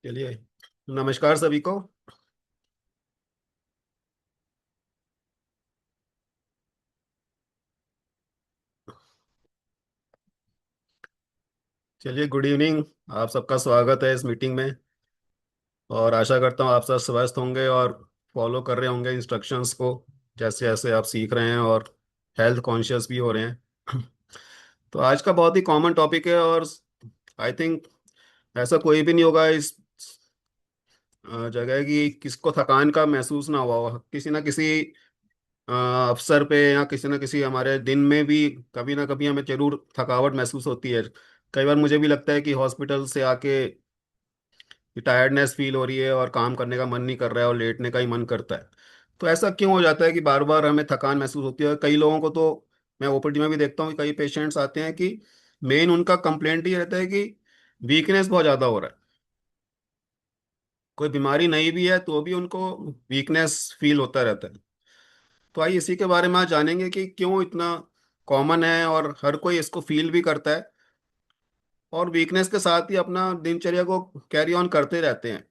चलिए। नमस्कार सभी को। चलिए, गुड इवनिंग। आप सबका स्वागत है इस मीटिंग में। और आशा करता हूँ आप सब स्वस्थ होंगे और फॉलो कर रहे होंगे इंस्ट्रक्शंस को, जैसे जैसे आप सीख रहे हैं और हेल्थ कॉन्शियस भी हो रहे हैं। तो आज का बहुत ही कॉमन टॉपिक है, और आई थिंक ऐसा कोई भी नहीं होगा इस जगह की किसको थकान का महसूस ना हुआ हो। किसी ना किसी अवसर पे या किसी ना किसी हमारे दिन में भी कभी ना कभी हमें जरूर थकावट महसूस होती है। कई बार मुझे भी लगता है कि हॉस्पिटल से आके टायर्डनेस फील हो रही है और काम करने का मन नहीं कर रहा है और लेटने का ही मन करता है। तो ऐसा क्यों हो जाता है कि बार बार हमें थकान महसूस होती है? कई लोगों को तो मैं ओपीडी में भी देखता हूँ कि कई पेशेंट्स आते हैं कि मेन उनका कंप्लेंट ये रहता है कि वीकनेस बहुत ज़्यादा हो रहा है। कोई बीमारी नहीं भी है तो भी उनको वीकनेस फील होता रहता है। तो आइए इसी के बारे में आज जानेंगे कि क्यों इतना कॉमन है और हर कोई इसको फील भी करता है, और वीकनेस के साथ ही अपना दिनचर्या को कैरी ऑन करते रहते हैं।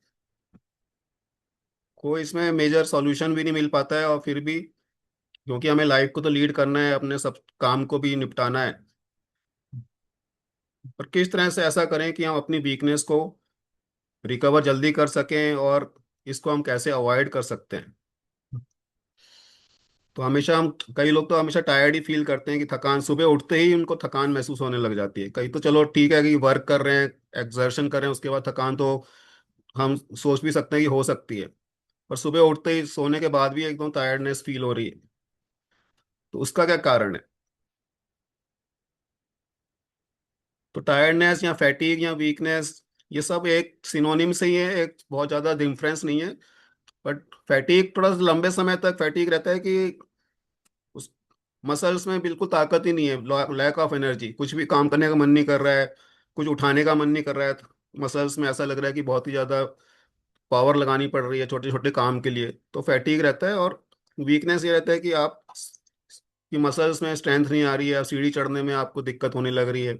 कोई इसमें मेजर सॉल्यूशन भी नहीं मिल पाता है, और फिर भी क्योंकि हमें लाइफ को तो लीड करना है, अपने सब काम को भी निपटाना है। और किस तरह से ऐसा करें कि हम अपनी वीकनेस को रिकवर जल्दी कर सकें, और इसको हम कैसे अवॉइड कर सकते हैं। तो हमेशा हम कई लोग तो हमेशा टायर्ड ही फील करते हैं कि थकान सुबह उठते ही उनको थकान महसूस होने लग जाती है। कई तो चलो ठीक है कि वर्क कर रहे हैं, एक्सर्शन कर रहे हैं, उसके बाद थकान तो हम सोच भी सकते हैं कि हो सकती है। पर सुबह उठते ही सोने के बाद भी एकदम टायर्डनेस फील हो रही है। तो उसका क्या कारण है? तो टायर्डनेस या फैटीग या वीकनेस, ये सब एक सिनोनिम से ही है, एक बहुत ज़्यादा डिफरेंस नहीं है। बट फैटीग थोड़ा सा लंबे समय तक फैटीग रहता है कि उस मसल्स में बिल्कुल ताकत ही नहीं है, लैक ऑफ एनर्जी, कुछ भी काम करने का मन नहीं कर रहा है, कुछ उठाने का मन नहीं कर रहा है। मसल्स में ऐसा लग रहा है कि बहुत ही ज़्यादा पावर लगानी पड़ रही है छोटे छोटे काम के लिए, तो फैटीग रहता है। और वीकनेस ये रहता है कि आप कि मसल्स में स्ट्रेंथ नहीं आ रही है, सीढ़ी चढ़ने में आपको दिक्कत होने लग रही है,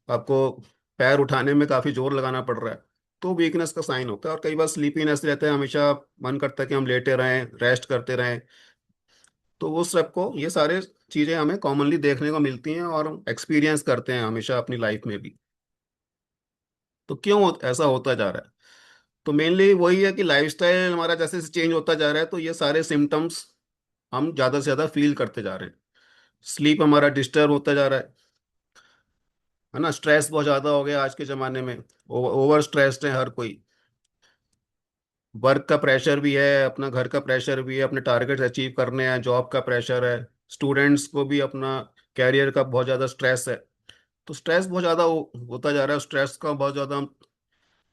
आपको पैर उठाने में काफ़ी जोर लगाना पड़ रहा है। तो वीकनेस का साइन होता है। और कई बार स्लीपीनेस रहता है, हमेशा मन करता है कि हम लेटे रहें, रेस्ट करते रहें। तो वो सबको ये सारे चीज़ें हमें कॉमनली देखने को मिलती हैं और एक्सपीरियंस करते हैं हमेशा अपनी लाइफ में भी। तो क्यों ऐसा होता जा रहा है? तो मेनली वही है कि लाइफस्टाइल हमारा जैसे जैसे चेंज होता जा रहा है, तो ये सारे सिम्टम्स हम ज़्यादा से ज़्यादा फील करते जा रहे हैं। स्लीप हमारा डिस्टर्ब होता जा रहा है ना। स्ट्रेस बहुत ज़्यादा हो गया आज के ज़माने में, ओवर स्ट्रेस्ड है हर कोई। वर्क का प्रेशर भी है, अपना घर का प्रेशर भी है, अपने टारगेट्स अचीव करने हैं, जॉब का प्रेशर है, स्टूडेंट्स को भी अपना कैरियर का बहुत ज़्यादा स्ट्रेस है। तो स्ट्रेस बहुत ज़्यादा होता जा रहा है। स्ट्रेस का बहुत ज़्यादा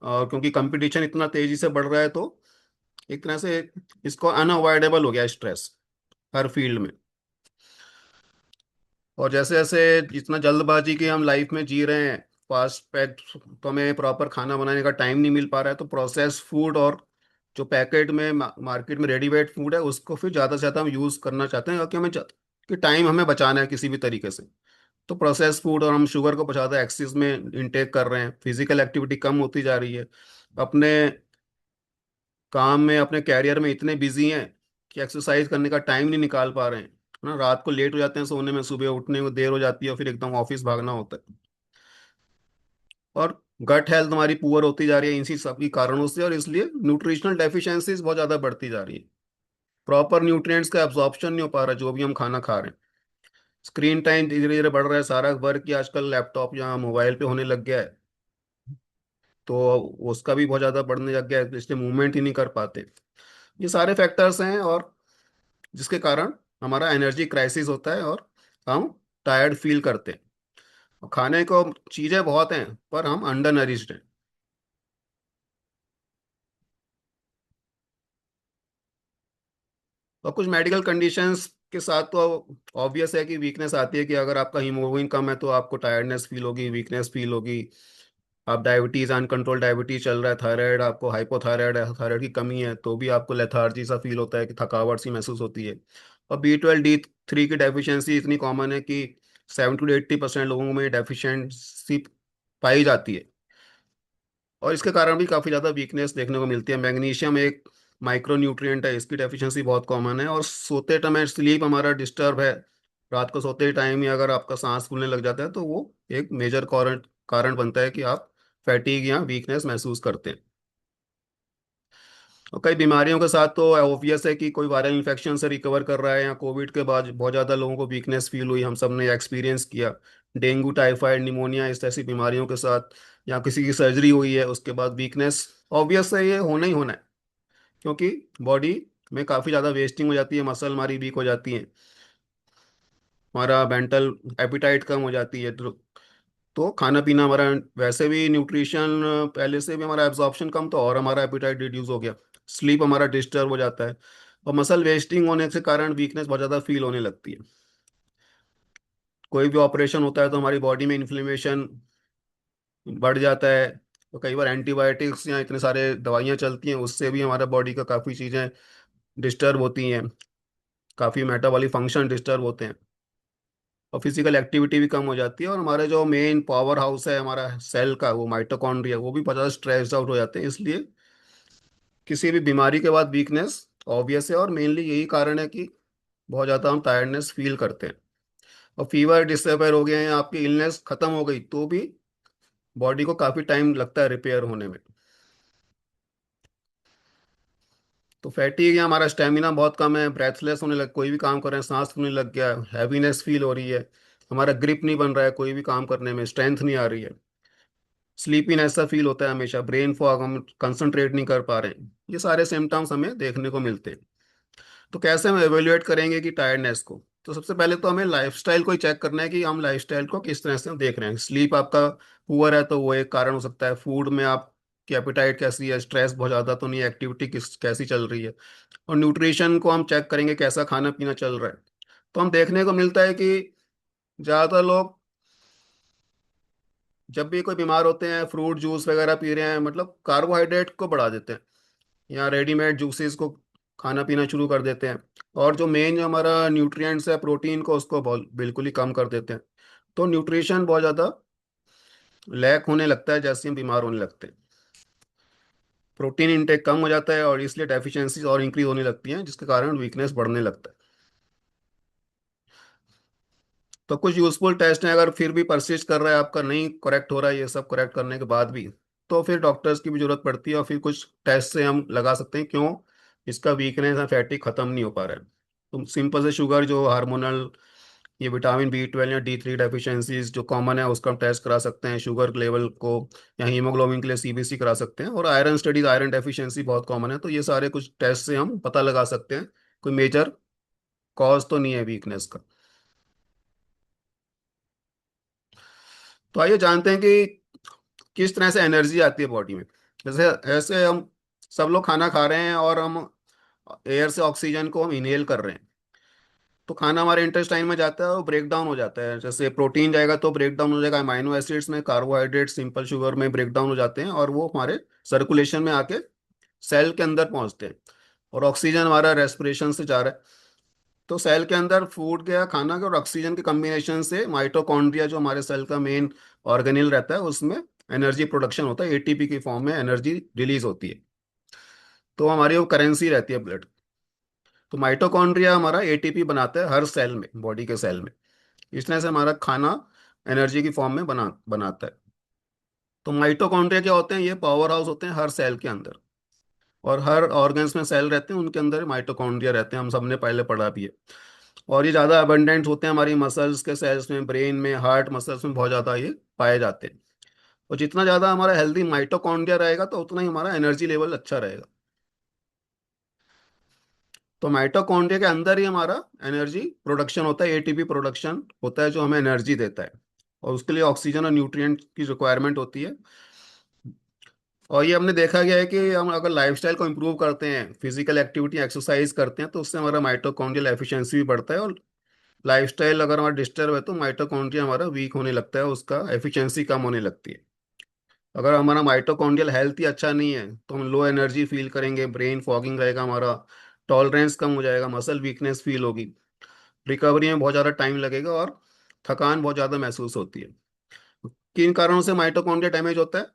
क्योंकि कंपटीशन इतना तेज़ी से बढ़ रहा है, तो एक तरह से इसको अनअवॉइडेबल हो गया स्ट्रेस हर फील्ड में। और जैसे जैसे जितना जल्दबाजी की हम लाइफ में जी रहे हैं, फास्ट पैक, तो हमें प्रॉपर खाना बनाने का टाइम नहीं मिल पा रहा है। तो प्रोसेस फूड और जो पैकेट में मार्केट में रेडीमेड फूड है, उसको फिर ज़्यादा से ज़्यादा हम यूज़ करना चाहते हैं, क्योंकि कि टाइम हमें बचाना है किसी भी तरीके से। तो प्रोसेस फूड और हम शुगर को बहुत ज़्यादा एक्सेस में इंटेक कर रहे हैं, फिजिकल एक्टिविटी कम होती जा रही है। अपने काम में, अपने कैरियर में इतने बिजी हैं कि एक्सरसाइज करने का टाइम नहीं निकाल पा रहे हैं, है ना। रात को लेट हो जाते हैं सोने में, सुबह उठने में देर हो जाती है, और फिर एकदम ऑफिस भागना होता है। और गट हेल्थ हमारी पुअर होती जा रही है इन्हीं सभी कारणों से, और इसलिए न्यूट्रिशनल डेफिशिएंसीज बहुत ज़्यादा बढ़ती जा रही है। प्रॉपर न्यूट्रिएंट्स का एब्जॉर्प्शन नहीं हो पा रहा जो भी हम खाना खा रहे हैं। स्क्रीन टाइम धीरे धीरे बढ़ रहा है, सारा वर्क की आजकल लैपटॉप या मोबाइल पे होने लग गया है। तो उसका भी बहुत ज़्यादा बढ़ने लग गया है, इसलिए मूवमेंट ही नहीं कर पाते। ये सारे फैक्टर्स हैं, और जिसके कारण हमारा एनर्जी क्राइसिस होता है, और हम टायर्ड फील करते हैं। और खाने को चीज़ें बहुत हैं, पर हम अंडर नरिश्ड हैं। और कुछ मेडिकल कंडीशंस के साथ तो ऑब्वियस है कि वीकनेस आती है, कि अगर आपका हीमोग्लोबिन कम है तो आपको टायर्डनेस फील होगी, वीकनेस फील होगी। आप डायबिटीज़, अनकंट्रोल डायबिटीज चल रहा है, थायराइड आपको, हाइपोथायराइड है, थायराइड की कमी है, तो भी आपको लेथार्जी सा फील होता है, कि थकावट सी महसूस होती है। और B12 D3 की डेफिशिएंसी इतनी कॉमन है कि 70 to 80% लोगों में डेफिशिएंसी पाई जाती है। और इसके कारण भी काफ़ी ज़्यादा वीकनेस देखने को मिलती है। मैग्नीशियम एक माइक्रो न्यूट्रिएंट है, इसकी डेफिशिएंसी बहुत कॉमन है। और सोते टाइम स्लीप हमारा डिस्टर्ब है, रात को सोते टाइम ही अगर आपका सांस फूलने लग जाता है तो वो एक मेजर कारण कारण बनता है कि आप फैटीग या वीकनेस महसूस करते हैं। और कई बीमारियों के साथ तो ऑब्वियस है कि कोई वायरल इन्फेक्शन से रिकवर कर रहा है, या कोविड के बाद बहुत ज़्यादा लोगों को वीकनेस फील हुई, हम सब ने एक्सपीरियंस किया। डेंगू, टाइफाइड, निमोनिया इस ऐसी बीमारियों के साथ, या किसी की सर्जरी हुई है उसके बाद वीकनेस ऑब्वियस है, ये होना ही होना है। क्योंकि बॉडी में काफ़ी ज़्यादा वेस्टिंग हो जाती है, मसल हमारी वीक हो जाती है, हमारा मेंटल एपिटाइट कम हो जाती है। तो खाना पीना हमारा वैसे भी न्यूट्रिशन पहले से भी हमारा एब्जॉर्प्शन कम था, और हमारा एपिटाइट रिड्यूस हो गया, स्लीप हमारा डिस्टर्ब हो जाता है, और मसल वेस्टिंग होने के कारण वीकनेस बहुत ज़्यादा फील होने लगती है। कोई भी ऑपरेशन होता है तो हमारी बॉडी में इन्फ्लेमेशन बढ़ जाता है, तो कई बार एंटीबायोटिक्स या इतने सारे दवाइयाँ चलती हैं, उससे भी हमारा बॉडी का काफ़ी चीज़ें डिस्टर्ब होती हैं, काफ़ी मेटाबॉलिक फंक्शन डिस्टर्ब होते हैं, और फिजिकल एक्टिविटी भी कम हो जाती है। और हमारे जो मेन पावर हाउस है हमारा सेल का, वो माइटोकॉन्ड्रिया, वो भी बहुत ज़्यादा स्ट्रेस्ड आउट हो जाते हैं। इसलिए किसी भी बीमारी के बाद वीकनेस ऑब्वियस है, और मेनली यही कारण है कि बहुत ज़्यादा हम टायर्डनेस फील करते हैं। और फीवर डिसअपेयर हो गए हैं, आपकी इलनेस खत्म हो गई तो भी बॉडी को काफ़ी टाइम लगता है रिपेयर होने में। तो फैटीग या हमारा स्टेमिना बहुत कम है, ब्रेथलेस होने लग, कोई भी काम कर रहे हैं सांस फूलने लग गया, हैवीनेस फील हो रही है, हमारा ग्रिप नहीं बन रहा है, कोई भी काम करने में स्ट्रेंथ नहीं आ रही है, स्लीपीनेस सा फील होता है हमेशा, ब्रेन फॉग, हम कंसंट्रेट नहीं कर पा रहे हैं, ये सारे सिम्टम्स हमें देखने को मिलते हैं। तो कैसे हम एवेल्युएट करेंगे कि टायर्डनेस को? तो सबसे पहले तो हमें लाइफस्टाइल को ही चेक करना है कि हम लाइफस्टाइल को किस तरह से हम देख रहे हैं। स्लीप आपका पुअर है तो वो एक कारण हो सकता है, फूड में आपकी एपिटाइट कैसी है, स्ट्रेस बहुत ज़्यादा तो नहीं, एक्टिविटी किस कैसी चल रही है, और न्यूट्रिशन को हम चेक करेंगे कैसा खाना पीना चल रहा है। तो हम देखने को मिलता है कि ज़्यादातर लोग जब भी कोई बीमार होते हैं फ्रूट जूस वगैरह पी रहे हैं, मतलब कार्बोहाइड्रेट को बढ़ा देते हैं, या रेडीमेड जूसेस को खाना पीना शुरू कर देते हैं, और जो मेन जो हमारा न्यूट्रिएंट्स है प्रोटीन को, उसको बिल्कुल ही कम कर देते हैं। तो न्यूट्रिशन बहुत ज़्यादा लैक होने लगता है जैसे हम बीमार होने लगते हैं, प्रोटीन इंटेक कम हो जाता है, और इसलिए डेफिशिएंसीज और इंक्रीज होने लगती हैं, जिसके कारण वीकनेस बढ़ने लगता है। तो कुछ यूजफुल टेस्ट हैं, अगर फिर भी परसिस्ट कर रहा है आपका, नहीं करेक्ट हो रहा है ये सब करेक्ट करने के बाद भी, तो फिर डॉक्टर्स की भी जरूरत पड़ती है, और फिर कुछ टेस्ट से हम लगा सकते हैं क्यों इसका वीकनेस या फैटिक खत्म नहीं हो पा रहा है। तो सिंपल से शुगर, जो हार्मोनल, ये विटामिन B12 या D3 डेफिशिएंसीज जो कॉमन है उसका हम टेस्ट करा सकते हैं, शुगर लेवल को, या हीमोग्लोबिन के लिए CBC करा सकते हैं, और आयरन स्टडीज, आयरन डेफिशिएंसी बहुत कॉमन है, तो ये सारे कुछ टेस्ट से हम पता लगा सकते हैं कोई मेजर कॉज तो नहीं है वीकनेस का। तो आइए जानते हैं कि किस तरह से एनर्जी आती है बॉडी में। जैसे ऐसे हम सब लोग खाना खा रहे हैं और हम एयर से ऑक्सीजन को हम इनहेल कर रहे हैं, तो खाना हमारे इंटेस्टाइन में जाता है और ब्रेक डाउन हो जाता है। जैसे प्रोटीन जाएगा तो ब्रेक डाउन हो जाएगा अमाइनो एसिड्स में, कार्बोहाइड्रेट सिंपल शुगर में ब्रेक डाउन हो जाते हैं, और वो हमारे सर्कुलेशन में आके सेल के अंदर पहुंचते हैं। और ऑक्सीजन हमारा रेस्पिरेशन से जा रहा है, तो सेल के अंदर फूड के या खाना के और ऑक्सीजन के कम्बिनेशन से माइटोकॉन्ड्रिया, जो हमारे सेल का मेन ऑर्गेनिल रहता है, उसमें एनर्जी प्रोडक्शन होता है, ATP की फॉर्म में एनर्जी रिलीज होती है। तो हमारी वो करेंसी रहती है ब्लड। तो माइटोकॉन्ड्रिया हमारा ATP बनाता है हर सेल में, बॉडी के सेल में, इस तरह से हमारा खाना एनर्जी की फॉर्म में बनाता है। तो माइटोकॉन्ड्रिया क्या होते हैं? ये पावर हाउस होते हैं हर सेल के अंदर, और हर ऑर्गन्स में सेल रहते हैं उनके अंदर माइटोकॉन्ड्रिया रहते हैं, हम सबने पहले पढ़ा भी है। और ये ज़्यादा अबंडेंट होते हैं हमारी मसल्स के सेल्स में, ब्रेन में, हार्ट मसल्स में बहुत ज़्यादा ये पाए जाते हैं। और जितना ज़्यादा हमारा हेल्दी माइटोकॉन्ड्रिया रहेगा तो उतना ही हमारा एनर्जी लेवल अच्छा रहेगा। तो माइटोकॉन्ड्रिया के अंदर ही हमारा एनर्जी प्रोडक्शन होता है, ATP प्रोडक्शन होता है जो हमें एनर्जी देता है, और उसके लिए ऑक्सीजन और न्यूट्रिएंट की रिक्वायरमेंट होती है। और ये हमने देखा गया है कि हम अगर लाइफस्टाइल को इम्प्रूव करते हैं, फिजिकल एक्टिविटी एक्सरसाइज करते हैं, तो उससे हमारा माइटोकॉन्ड्रियल एफिशिएंसी भी बढ़ता है। और लाइफस्टाइल अगर हमारा डिस्टर्ब है तो माइटोकॉन्ड्रिया हमारा वीक होने लगता है, उसका एफिशिएंसी कम होने लगती है। अगर हमारा माइटोकॉन्ड्रियल हेल्थ ही अच्छा नहीं है तो हम लो एनर्जी फील करेंगे, ब्रेन फॉगिंग रहेगा हमारा, टॉलरेंस कम हो जाएगा, मसल वीकनेस फील होगी, रिकवरी में बहुत ज़्यादा टाइम लगेगा, और थकान बहुत ज़्यादा महसूस होती है। किन कारणों से माइटोकॉन्ड्रिया डैमेज होता है?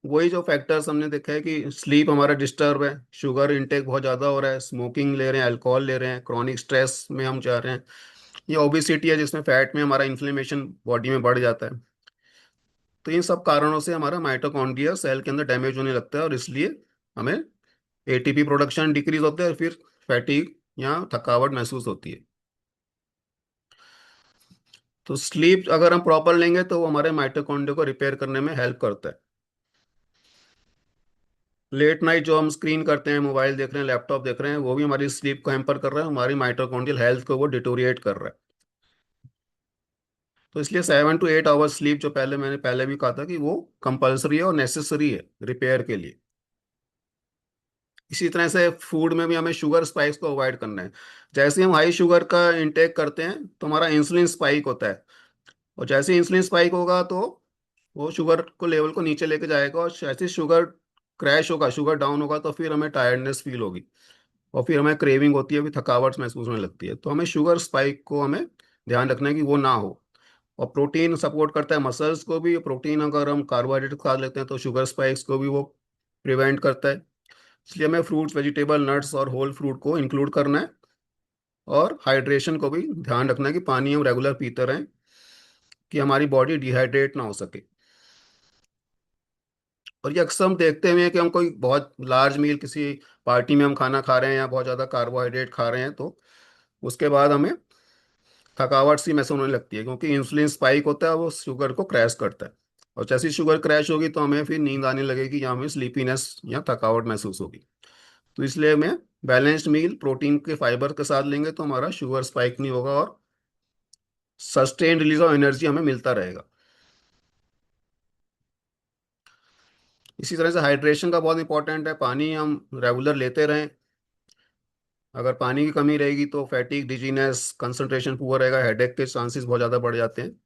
वही जो फैक्टर्स हमने देखा है कि स्लीप हमारा डिस्टर्ब है, शुगर इंटेक बहुत ज़्यादा हो रहा है, स्मोकिंग ले रहे हैं, अल्कोहल ले रहे हैं, क्रॉनिक स्ट्रेस में हम जा रहे हैं, ये ओबिसिटी है जिसमें फैट में हमारा इन्फ्लेमेशन बॉडी में बढ़ जाता है। तो इन सब कारणों से हमारा माइटोकॉन्ड्रिया सेल के अंदर डैमेज होने लगता है, और इसलिए हमें एटीपी प्रोडक्शन डिक्रीज होता है, और फिर फैटीग या थकावट महसूस होती है। तो स्लीप अगर हम प्रॉपर लेंगे तो वो हमारे माइटोकॉन्ड्रिया को रिपेयर करने में हेल्प करता है। लेट नाइट जो हम स्क्रीन करते हैं, मोबाइल देख रहे हैं, लैपटॉप देख रहे हैं, वो भी हमारी स्लीप को हैम्पर कर रहा है, हमारी माइटोकॉन्ड्रियल हेल्थ को वो डिटोरिएट कर रहा है। तो इसलिए 7 to 8 आवर्स स्लीप, जो पहले मैंने पहले भी कहा था कि वो कंपलसरी है और नेसेसरी है रिपेयर के लिए। इसी तरह से फूड में भी हमें शुगर स्पाइक्स को अवॉइड करना है। जैसे हम हाई शुगर का इंटेक करते हैं तो हमारा इंसुलिन स्पाइक होता है, और जैसे इंसुलिन स्पाइक होगा तो वो शुगर को लेवल को नीचे लेके जाएगा, और जैसे शुगर क्रैश होगा, शुगर डाउन होगा, तो फिर हमें टायर्डनेस फील होगी, और फिर हमें क्रेविंग होती है, फिर थकावट महसूस होने लगती है। तो हमें शुगर स्पाइक को हमें ध्यान रखना है कि वो ना हो। और प्रोटीन सपोर्ट करता है मसल्स को भी, प्रोटीन अगर हम कार्बोहाइड्रेट खा लेते हैं तो शुगर स्पाइक्स को भी वो प्रिवेंट करता है। इसलिए हमें फ्रूट्स, वेजिटेबल, नट्स और होल फ्रूट को इंक्लूड करना है, और हाइड्रेशन को भी ध्यान रखना है कि पानी हम रेगुलर पीते रहें, कि हमारी बॉडी डिहाइड्रेट ना हो सके। और ये अक्सर हम देखते हुए हैं कि हम कोई बहुत लार्ज मील किसी पार्टी में हम खाना खा रहे हैं या बहुत ज़्यादा कार्बोहाइड्रेट खा रहे हैं, तो उसके बाद हमें थकावट सी महसूस होने लगती है, क्योंकि इंसुलिन स्पाइक होता है, वो शुगर को क्रैश करता है। और जैसी शुगर क्रैश होगी तो हमें फिर नींद आने लगेगी, या हमें स्लीपीनेस या थकावट महसूस होगी। तो इसलिए हमें बैलेंस्ड मील प्रोटीन के फाइबर के साथ लेंगे तो हमारा शुगर स्पाइक नहीं होगा, और सस्टेन रिलीज ऑफ एनर्जी हमें मिलता रहेगा। इसी तरह से हाइड्रेशन का बहुत इंपॉर्टेंट है, पानी हम रेगुलर लेते रहें। अगर पानी की कमी रहेगी तो फैटिक, डिजीनेस, कंसंट्रेशन पुअर रहेगा, हेडेक के चांसेस बहुत ज़्यादा बढ़ जाते हैं।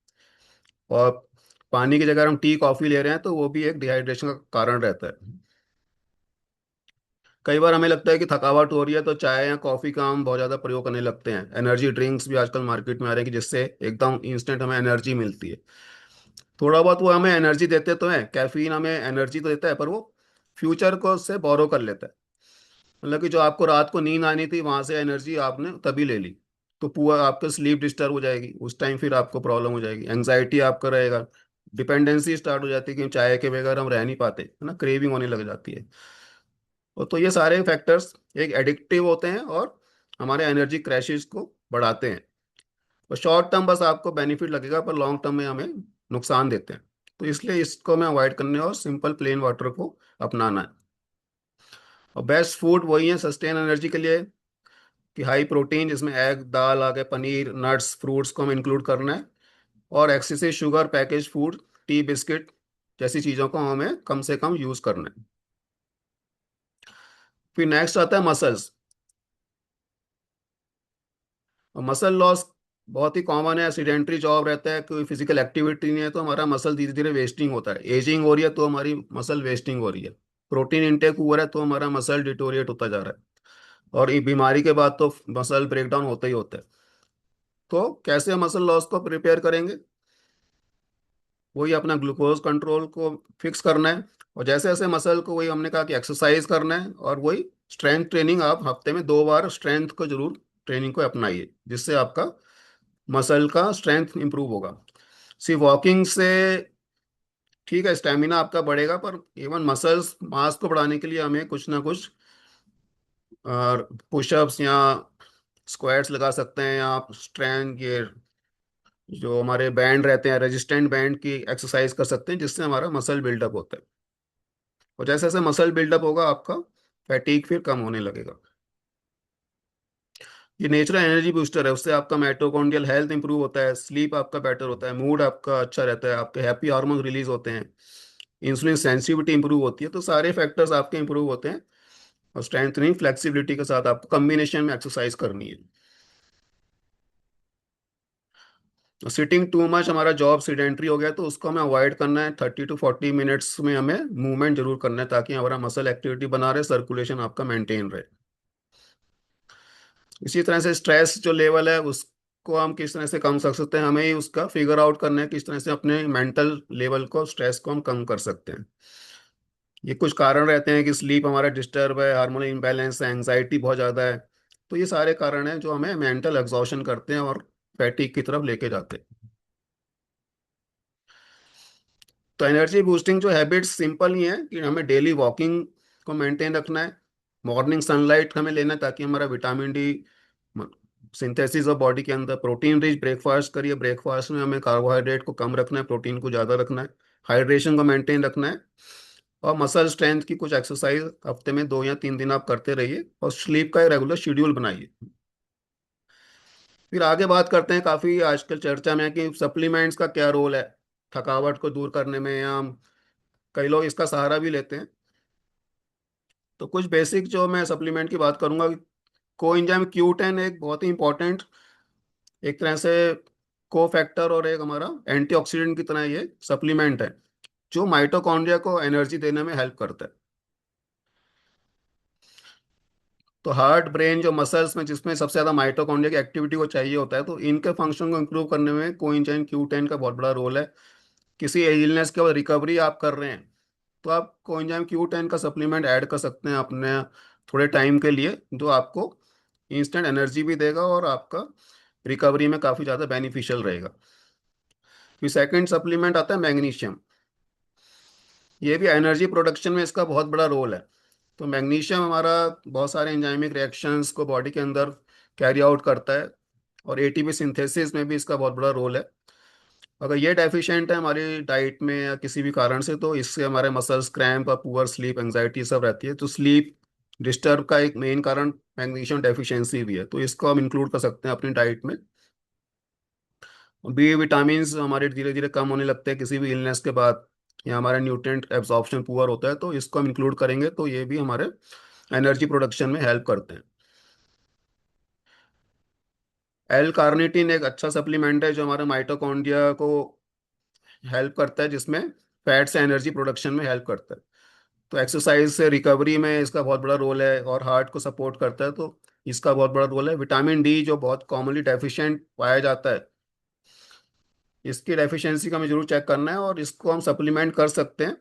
और पानी की जगह हम टी कॉफ़ी ले रहे हैं तो वो भी एक डिहाइड्रेशन का कारण रहता है। कई बार हमें लगता है कि थकावट हो रही है तो चाय या कॉफ़ी का हम बहुत ज़्यादा प्रयोग करने लगते हैं। एनर्जी ड्रिंक्स भी आजकल मार्केट में आ रहे हैं कि जिससे एकदम इंस्टेंट हमें एनर्जी मिलती है। थोड़ा बहुत वो हमें एनर्जी देते तो हैं, कैफीन हमें एनर्जी तो देता है, पर वो फ्यूचर को उससे बोरो कर लेता है। मतलब कि जो आपको रात को नींद आनी थी वहां से एनर्जी आपने तभी ले ली, तो पूरा आपका स्लीप डिस्टर्ब हो जाएगी, उस टाइम फिर आपको प्रॉब्लम हो जाएगी, एंग्जाइटी आपका रहेगा, डिपेंडेंसी स्टार्ट हो जाती है कि चाय के बगैर हम रह नहीं पाते, है ना, क्रेविंग होने लग जाती है। और तो ये सारे फैक्टर्स एक एडिक्टिव होते हैं, और हमारे एनर्जी क्रैशेस को बढ़ाते हैं। और शॉर्ट टर्म बस आपको बेनिफिट लगेगा, पर लॉन्ग टर्म में हमें नुकसान देते हैं। तो इसलिए इसको हमें अवॉइड करने और सिंपल प्लेन वाटर को अपनाना है। और बेस्ट फूड वही है सस्टेन एनर्जी के लिए, कि हाई प्रोटीन जिसमें एग, दाल आ गए, पनीर, नट्स, फ्रूट्स को हमें इंक्लूड करना है। और excessive sugar, package food, T, biscuit जैसी चीज़ों को हमें कम से कम यूज़ करना है। फिर नेक्स्ट आता है मसल्स। और मसल लॉस बहुत ही कॉमन है, सीडेंट्री जॉब रहता है, कोई फिजिकल एक्टिविटी नहीं है, तो हमारा मसल धीरे धीरे वेस्टिंग होता है। एजिंग हो रही है तो हमारी मसल वेस्टिंग हो रही है। प्रोटीन इंटेक हुआ है तो हमारा मसल डिटोरिएट होता जा रहा है। और ये बीमारी के बाद तो मसल ब्रेकडाउन होता ही होता है। तो कैसे मसल लॉस को प्रिपेयर करेंगे? वही अपना ग्लूकोज कंट्रोल को फिक्स करना है। और जैसे जैसे मसल को, वही हमने कहा कि एक्सरसाइज करना है, और वही स्ट्रेंथ ट्रेनिंग, आप हफ्ते में 2 बार स्ट्रेंथ को जरूर ट्रेनिंग को अपनाइए, जिससे आपका मसल का स्ट्रेंथ इंप्रूव होगा। सिर्फ वॉकिंग से ठीक है, स्टेमिना आपका बढ़ेगा, पर इवन मसल्स मास को बढ़ाने के लिए हमें कुछ ना कुछ पुशअप्स या स्क्वाट्स लगा सकते हैं, या आप स्ट्रेंथ, ये जो हमारे बैंड रहते हैं, रेजिस्टेंट बैंड की एक्सरसाइज कर सकते हैं, जिससे हमारा मसल बिल्डअप होता है। और जैसे जैसे मसल बिल्डअप होगा आपका फैटीग फिर कम होने लगेगा। ये नेचुरल एनर्जी बूस्टर है, उससे आपका माइटोकॉन्ड्रियल हेल्थ इंप्रूव होता है, स्लीप आपका बेटर होता है, मूड आपका अच्छा रहता है, आपके हैप्पी हार्मोन रिलीज होते हैं, इंसुलिन सेंसिटिविटी इंप्रूव होती है। तो सारे फैक्टर्स आपके इंप्रूव होते हैं। और स्ट्रेंथनिंग फ्लेक्सिबिलिटी के साथ आपको कम्बिनेशन में एक्सरसाइज करनी है। सिटिंग टू मच, हमारा जॉब सीडेंट्री हो गया तो उसको हमें अवॉइड करना है। 30 to 40 मिनट्स में हमें मूवमेंट जरूर करना है, ताकि हमारा मसल एक्टिविटी बना रहे, सर्कुलेशन आपका मेंटेन रहे। इसी तरह से स्ट्रेस जो लेवल है उसको हम किस तरह से कम कर सकते हैं, हमें ही उसका फिगर आउट करना है, किस तरह से अपने मेंटल लेवल को, स्ट्रेस को हम कम कर सकते हैं। ये कुछ कारण रहते हैं कि स्लीप हमारा डिस्टर्ब है, हार्मोनल इम्बैलेंस है, एंजाइटी बहुत ज़्यादा है। तो ये सारे कारण हैं जो हमें मेंटल एग्जॉशन करते हैं और फैटिक की तरफ लेके जाते हैं। तो एनर्जी बूस्टिंग जो हैबिट्स सिंपल ही है कि हमें डेली वॉकिंग को मेंटेन रखना है, मॉर्निंग सनलाइट हमें लेना है ताकि हमारा विटामिन डी सिंथेसिस और बॉडी के अंदर, प्रोटीन रिच ब्रेकफास्ट करिए, ब्रेकफास्ट में हमें कार्बोहाइड्रेट को कम रखना है, प्रोटीन को ज़्यादा रखना है, हाइड्रेशन को मेंटेन रखना है, और मसल स्ट्रेंथ की कुछ एक्सरसाइज हफ्ते में 2 या 3 दिन आप करते रहिए, और स्लीप का एक रेगुलर शेड्यूल बनाइए। फिर आगे बात करते हैं, काफ़ी आजकल चर्चा में है कि सप्लीमेंट्स का क्या रोल है थकावट को दूर करने में, या कई लोग इसका सहारा भी लेते हैं। तो कुछ बेसिक जो मैं सप्लीमेंट की बात करूंगा, कोएंजाइम Q10 एक बहुत ही इंपॉर्टेंट, एक तरह से को फैक्टर और एक हमारा एंटीऑक्सीडेंट की तरह ये सप्लीमेंट है जो माइटोकॉन्ड्रिया को एनर्जी देने में हेल्प करता है। तो हार्ट ब्रेन जो मसल्स में जिसमें सबसे ज़्यादा माइटोकॉन्ड्रिया की एक्टिविटी को चाहिए होता है, तो इनके फंक्शन को इंप्रूव करने में कोएंजाइम Q10 का बहुत बड़ा रोल है। किसी इलनेस के बाद रिकवरी आप कर रहे हैं तो आप कोएंजाइम Q10 का सप्लीमेंट ऐड कर सकते हैं अपने थोड़े टाइम के लिए, जो आपको इंस्टेंट एनर्जी भी देगा और आपका रिकवरी में काफ़ी ज़्यादा बेनिफिशियल रहेगा। फिर सेकंड सप्लीमेंट आता है मैग्नीशियम। ये भी एनर्जी प्रोडक्शन में इसका बहुत बड़ा रोल है। तो मैग्नीशियम हमारा बहुत सारे एंजाइमिक रिएक्शंस को बॉडी के अंदर कैरी आउट करता है, और एटीपी सिंथेसिस में भी इसका बहुत बड़ा रोल है। अगर ये डेफिशिएंट है हमारी डाइट में या किसी भी कारण से, तो इससे हमारे मसल्स क्रैम्प और पुअर स्लीप, एंजाइटी सब रहती है। तो स्लीप डिस्टर्ब का एक मेन कारण मैग्नीशियम डेफिशिएंसी भी है, तो इसको हम इंक्लूड कर सकते हैं अपनी डाइट में। बी विटामिन हमारे धीरे धीरे कम होने लगते हैं किसी भी इलनेस के बाद, या हमारा न्यूट्रिएंट एब्जॉर्प्शन पुअर होता है, तो इसको हम इंक्लूड करेंगे तो ये भी हमारे एनर्जी प्रोडक्शन में हेल्प करते हैं। एल कार्निटिन एक अच्छा सप्लीमेंट है जो हमारे माइटोकॉन्ड्रिया को हेल्प करता है, जिसमें फैट से एनर्जी प्रोडक्शन में हेल्प करता है। तो एक्सरसाइज से रिकवरी में इसका बहुत बड़ा रोल है, और हार्ट को सपोर्ट करता है, तो इसका बहुत बड़ा रोल है। विटामिन डी जो बहुत कॉमनली डेफिशिएंट पाया जाता है, इसकी डेफिशिएंसी का हमें जरूर चेक करना है, और इसको हम सप्लीमेंट कर सकते हैं,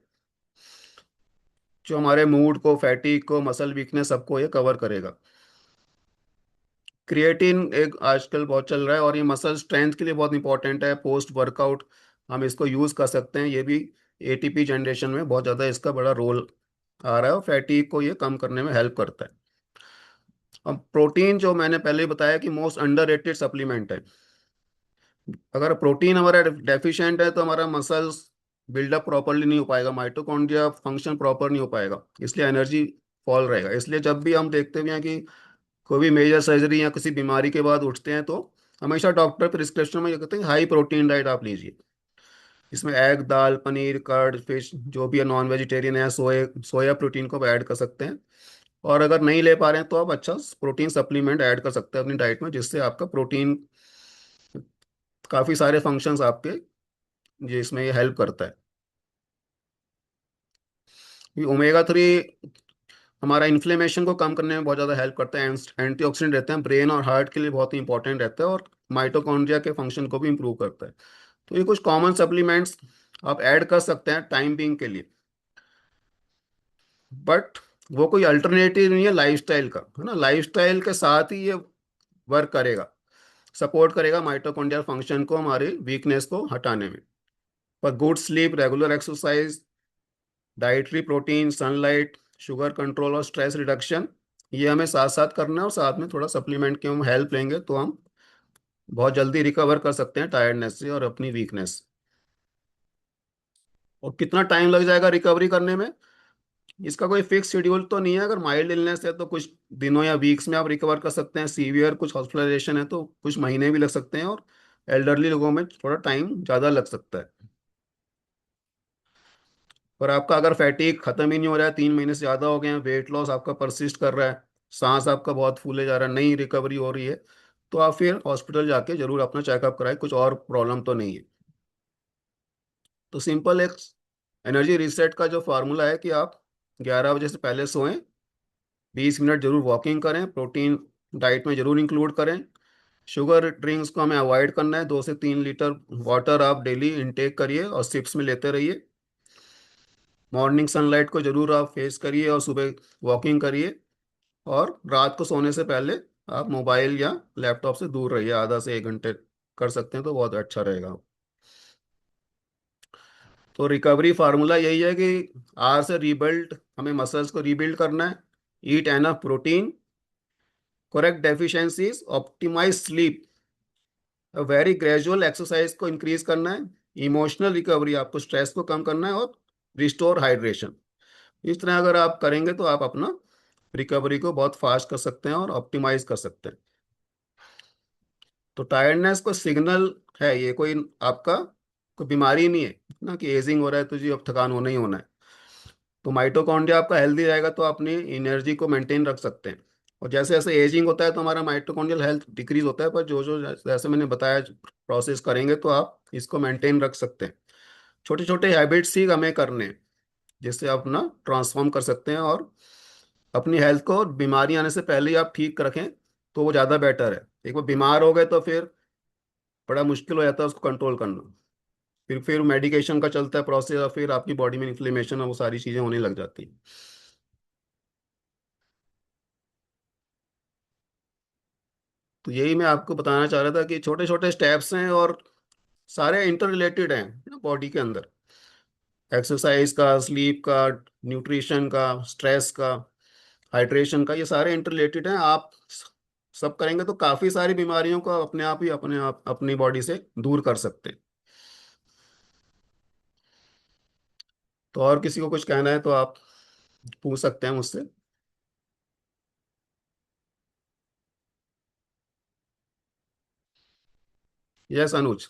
जो हमारे मूड को, फैटिक को, मसल वीकनेस सबको ये कवर करेगा। क्रिएटिन एक आजकल बहुत चल रहा है, और ये मसल स्ट्रेंथ के लिए बहुत इंपॉर्टेंट है पोस्ट वर्कआउट, हम इसको यूज़ कर सकते हैं। ये भी एटीपी जनरेशन में बहुत ज़्यादा इसका बड़ा रोल आ रहा है, और फैटिक को ये कम करने में हेल्प करता है। अब प्रोटीन जो मैंने पहले ही बताया कि मोस्ट अंडररेटेड सप्लीमेंट है। अगर प्रोटीन हमारा डेफिशिएंट है तो हमारा मसल्स बिल्डअप प्रॉपरली नहीं हो पाएगा, माइटोकॉन्ड्रिया फंक्शन प्रॉपर नहीं हो पाएगा, इसलिए एनर्जी फॉल रहेगा। इसलिए जब भी हम देखते हुए हैं कि कोई भी मेजर सर्जरी या किसी बीमारी के बाद उठते हैं, तो हमेशा डॉक्टर प्रिस्क्रिप्शन में ये कहते हैं हाई प्रोटीन डाइट आप लीजिए। इसमें एग, दाल, पनीर, कर्ड, फिश जो भी है, नॉन वेजिटेरियन है, सोया प्रोटीन को ऐड कर सकते हैं। और अगर नहीं ले पा रहे हैं तो आप अच्छा प्रोटीन सप्लीमेंट ऐड कर सकते हैं अपनी डाइट में, जिससे आपका प्रोटीन काफ़ी सारे फंक्शंस आपके जिसमें ये हेल्प करता है। ये ओमेगा 3 हमारा इन्फ्लेमेशन को कम करने में बहुत ज़्यादा हेल्प करता है, एंटीऑक्सीडेंट रहते हैं, ब्रेन और हार्ट के लिए बहुत ही इंपॉर्टेंट रहता है, और माइटोकॉन्ड्रिया के फंक्शन को भी इंप्रूव करता है। तो ये कुछ कॉमन सप्लीमेंट्स आप ऐड कर सकते हैं टाइम बिंग के लिए, बट वो कोई अल्टरनेटिव नहीं है लाइफस्टाइल का, है ना। लाइफस्टाइल के साथ ही ये वर्क करेगा, सपोर्ट करेगा माइटोकॉन्ड्रियल फंक्शन को, हमारे वीकनेस को हटाने में। पर good sleep, regular exercise, dietary protein, sunlight, sugar control और स्ट्रेस रिडक्शन, ये हमें साथ साथ करना है, और साथ में थोड़ा सप्लीमेंट की हम हेल्प लेंगे तो हम बहुत जल्दी रिकवर कर सकते हैं टायर्डनेस से और अपनी वीकनेस। और कितना टाइम लग जाएगा रिकवरी करने में, इसका कोई फिक्स शेड्यूल तो नहीं है। अगर माइल्ड इलनेस है तो कुछ दिनों या वीक्स में आप रिकवर कर सकते हैं, सीवियर कुछ हॉस्पिटलाइजेशन है तो कुछ महीने भी लग सकते हैं, और एल्डरली लोगों में थोड़ा टाइम ज़्यादा लग सकता है। पर आपका अगर फैटिक खत्म ही नहीं हो रहा है, 3 महीने से ज़्यादा हो गए हैं, वेट लॉस आपका परसिस्ट कर रहा है, सांस आपका बहुत फूले जा रहा है, नहीं रिकवरी हो रही है, तो आप फिर हॉस्पिटल जाके जरूर अपना चेकअप कराएं, कुछ और प्रॉब्लम तो नहीं है। तो सिंपल एक एनर्जी रीसेट का जो फार्मूला है कि आप 11 बजे से पहले सोएं, 20 मिनट जरूर वॉकिंग करें, प्रोटीन डाइट में जरूर इंक्लूड करें, शुगर ड्रिंक्स को हमें अवॉइड करना है, 2 से 3 लीटर वाटर आप डेली इंटेक करिए और सिप्स में लेते रहिए। मॉर्निंग सनलाइट को जरूर आप फेस करिए और सुबह वॉकिंग करिए। और रात को सोने से पहले आप मोबाइल या लैपटॉप से दूर रहिए, आधा से 1 घंटे कर सकते हैं तो बहुत अच्छा रहेगा। तो रिकवरी फार्मूला यही है कि आर से रीबिल्ड, हमें मसल्स को रीबिल्ड करना है। Eat enough protein, correct deficiencies, optimize sleep, very gradual exercise को इंक्रीज करना है, इमोशनल रिकवरी, आपको स्ट्रेस को कम करना है, और रिस्टोर हाइड्रेशन। इस तरह अगर आप करेंगे तो आप अपना रिकवरी को बहुत फास्ट कर सकते हैं और ऑप्टिमाइज कर सकते हैं। तो टायर्डनेस को सिग्नल है, ये कोई आपका कोई बीमारी नहीं है ना कि एजिंग हो रहा है तो जी अब थकान होना ही होना है। तो माइटोकॉन्ड्रिया आपका हेल्दी रहेगा तो अपनी एनर्जी को मेंटेन रख सकते हैं। और जैसे जैसे एजिंग होता है तो हमारा माइटोकॉन्ड्रियल हेल्थ डिक्रीज होता है, पर जो जो जैसे मैंने बताया प्रोसेस करेंगे तो आप इसको मेंटेन रख सकते हैं। छोटे छोटे हैबिट्स ही हमें करने हैं जिससे आप अपना ट्रांसफॉर्म कर सकते हैं और अपनी हेल्थ को बीमारी आने से पहले ही आप ठीक रखें तो वो ज़्यादा बेटर है। एक बार बीमार हो गए तो फिर बड़ा मुश्किल हो जाता है उसको कंट्रोल करना। फिर मेडिकेशन का चलता है प्रोसेस और फिर आपकी बॉडी में इन्फ्लेमेशन और वो सारी चीज़ें होने लग जाती हैं। तो यही मैं आपको बताना चाह रहा था कि छोटे छोटे स्टेप्स हैं और सारे इंटर रिलेटेड हैं बॉडी के अंदर। एक्सरसाइज का, स्लीप का, न्यूट्रिशन का, स्ट्रेस का, हाइड्रेशन का, ये सारे इंटर रिलेटेड हैं। आप सब करेंगे तो काफ़ी सारी बीमारियों को अपने आप ही अपने आप अपनी बॉडी से दूर कर सकते हैं। तो और किसी को कुछ कहना है तो आप पूछ सकते हैं मुझसे। Yes Anuj.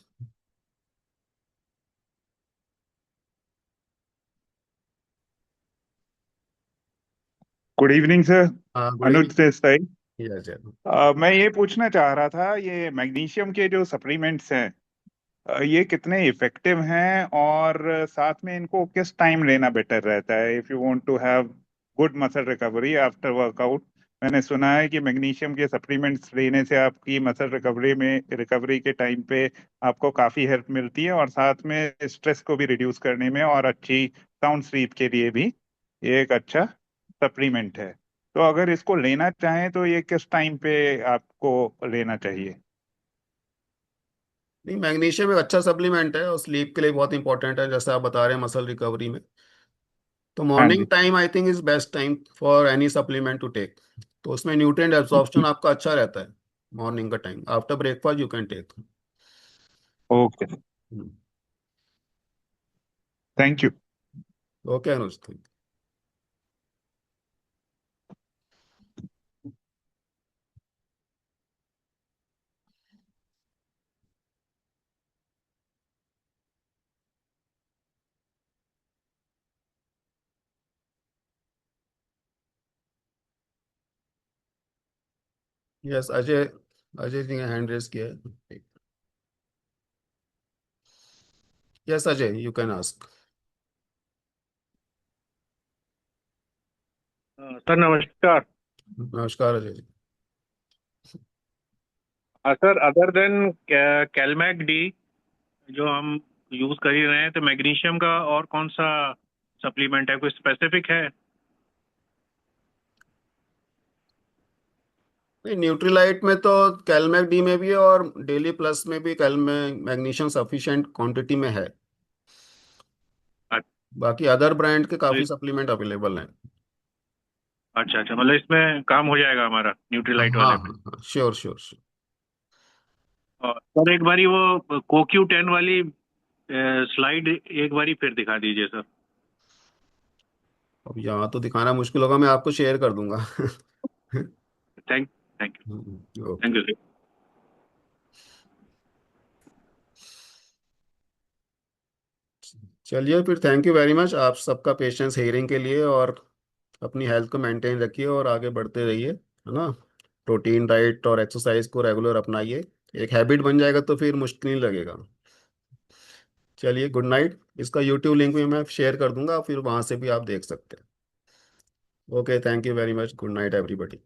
Good evening sir. हाँ good Anuj evening. Desai side. Yes yes. मैं ये पूछना चाह रहा था, ये मैग्नीशियम के जो सप्लीमेंट्स हैं, ये कितने इफेक्टिव हैं, और साथ में इनको किस टाइम लेना बेटर रहता है if you want to have good muscle recovery after workout. मैंने सुना है कि मैग्नीशियम के सप्लीमेंट्स लेने से आपकी मसल रिकवरी के टाइम पे आपको काफ़ी हेल्प मिलती है, और साथ में स्ट्रेस को भी रिड्यूस करने में और अच्छी साउंड स्लीप के लिए भी ये एक अच्छा सप्लीमेंट है। तो अगर इसको लेना चाहें तो ये किस टाइम पे आपको लेना चाहिए? नहीं, मैग्नीशियम एक अच्छा सप्लीमेंट है और स्लीप के लिए बहुत इंपॉर्टेंट है जैसे आप बता रहे हैं मसल रिकवरी में। तो हाँ मॉर्निंग जी। Time I think is best time for any supplement to take. तो उसमें न्यूट्रिएंट एब्जॉर्प्शन आपका अच्छा रहता है। मॉर्निंग का time after breakfast you can take. Okay. Thank you. Okay Anuj. Yes Ajay. Ajay ji ने हैंड रेस किया है। Yes Ajay you can ask. Sir नमस्कार। नमस्कार Ajay ji. Sir other than कैलमैक डी जो हम यूज कर ही रहे हैं, तो मैग्नीशियम का और कौन सा सप्लीमेंट है, कोई स्पेसिफिक है? नहीं, न्यूट्रीलाइट में तो कैलमैक डी में भी है और डेली प्लस में भी कैल में मैग्नीशियम सफिशिएंट क्वांटिटी में है। अ- बाकी अदर ब्रांड के तो काफ़ी सप्लीमेंट अवेलेबल हैं। अच्छा अच्छा, मतलब इसमें काम हो जाएगा हमारा हाँ न्यूट्रीलाइट हाँ वाले पे। हाँ श्योर श्योर श्योर। और सर एक बारी वो कोक्यू 10 वाली स्लाइड एक बारी फिर दिखा दीजिए सर। अब यहाँ तो दिखाना मुश्किल होगा, मैं आपको शेयर कर दूंगा। Thank thank you. Okay. Thank you sir. चलिए फिर, थैंक यू वेरी मच आप सबका पेशेंस हेयरिंग के लिए। और अपनी हेल्थ को मेंटेन रखिए और आगे बढ़ते रहिए, है ना। प्रोटीन डाइट और एक्सरसाइज को रेगुलर अपनाइए। एक हैबिट बन जाएगा तो फिर मुश्किल नहीं लगेगा। चलिए गुड नाइट। इसका यूट्यूब लिंक भी मैं शेयर कर दूंगा, फिर वहां से भी आप देख सकते हैं। Okay thank you very much. Good night everybody.